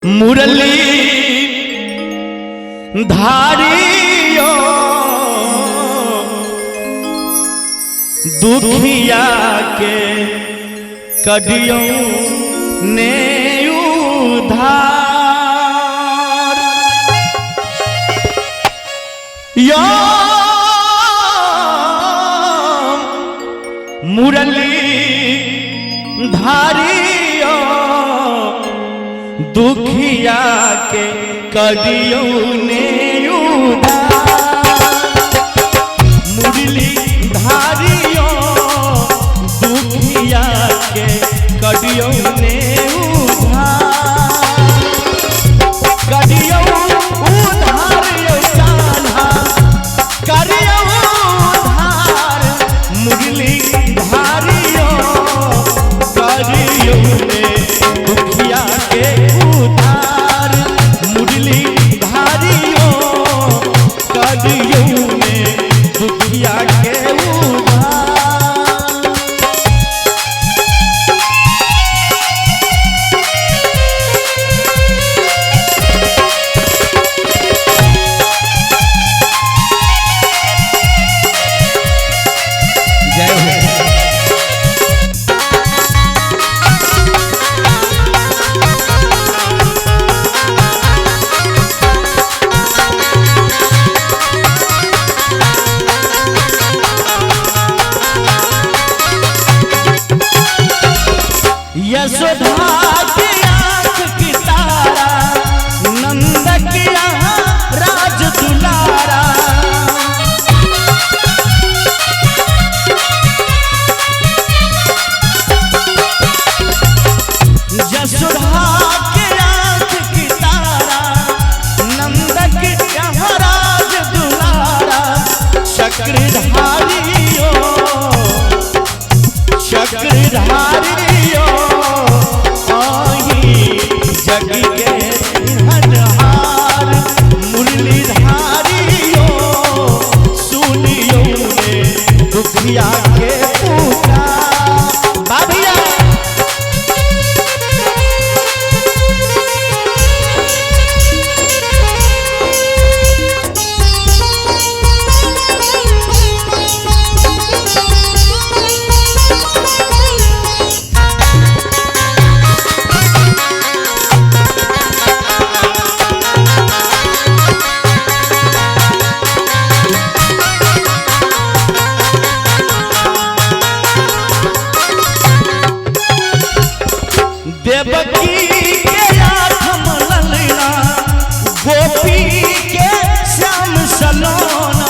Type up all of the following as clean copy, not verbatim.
मुरली धारियो दुखिया के कदियों ने उधार यो मुरली धारियो दुखिया के कदियों ने उधार मुरली धारियो दुखिया के कदियों ने उधार कदियों उधार यो कान्हा करियो उधार मुरली धारियो कदियों ने दुखिया के उधार मुरली धारियो कदियों ने दुखिया के उधार। जय हो। यशोदा की आँख की तारा नंद की यहाँ राज दुलारा यशोदा की आँख की तारा नंद की यहाँ राज दुलारा चक्रधारियो चक्रधारियो जग के हनहार मुरली धारियो सुनियो ने दुखिया के पुकार बाबिया देवकी के आठम ललना गोपी के श्याम सलोना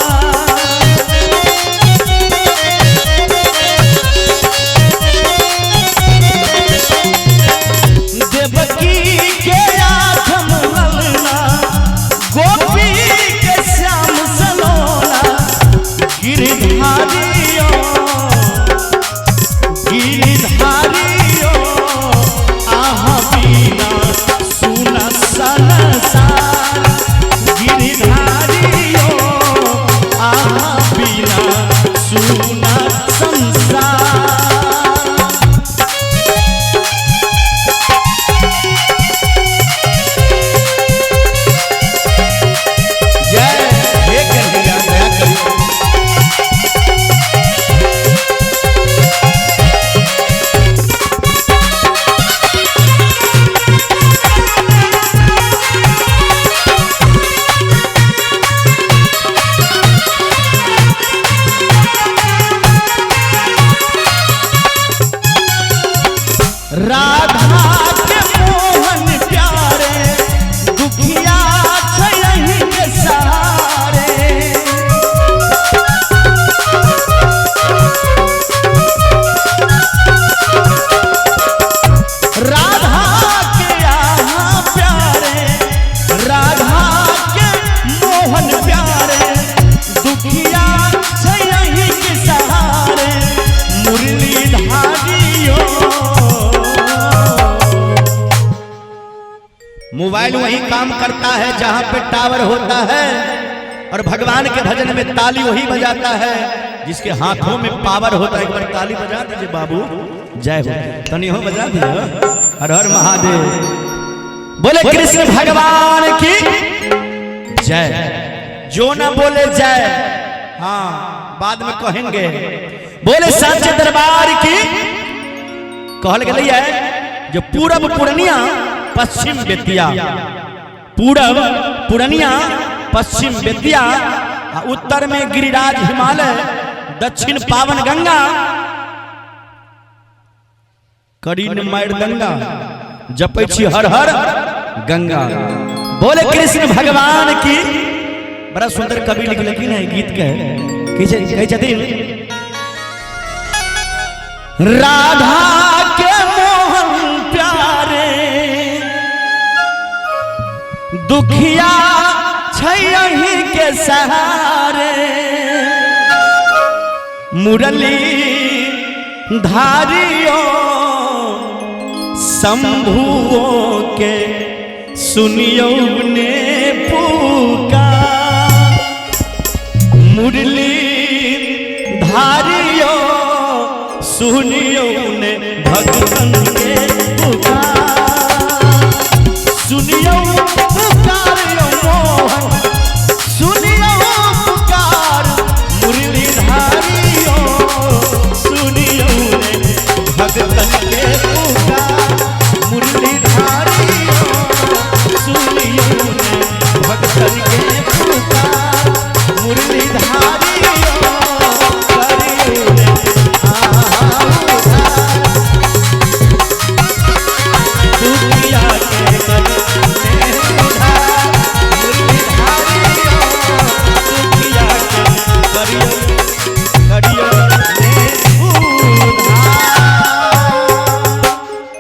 देवकी के आठम ललना गोपी के श्याम सलोना गिरधारियो गिरधारियो सुना संसार गिरधारियो आहा बिना सुना संसार। जय हे कन्हैया दया करियो। राधा के मोहन प्यारे दुखिया यही के सहारे राधा के यहाँ प्यारे राधा के मोहन प्यारे दुखिया यही के सहारे मुरली धारियो मोबाइल वही काम करता है जहां पे टावर होता है और भगवान के भजन में ताली वही बजाता है जिसके हाथों में पावर होता है। एक बार ताली बजा दीजिए बाबू। जय हो तनी हो बजा दीजिए। हर हर महादेव। बोले कृष्ण भगवान की जय। जो ना बोले जय, हाँ बाद में कहेंगे। बोले सच्चे दरबार की कहल गई है। जो पूरब पूर्णिया पश्चिम बेतिया, पूरब पूर्णिया पश्चिम बेतिया, उत्तर में गिरिराज हिमालय, दक्षिण पावन गंगा, करीन मायर गंगा, जपै छी हर हर गंगा। बोले कृष्ण भगवान की। बड़ा सुंदर कवि लिखलखिन है गीत के, कहे छथिन राधा के मोहन प्यारे, दुखिया छही के सहारे, मुरली धारियों शंभुओं के सुनियो ने पुकार, मुरली धारियों सुनियो ने भगवान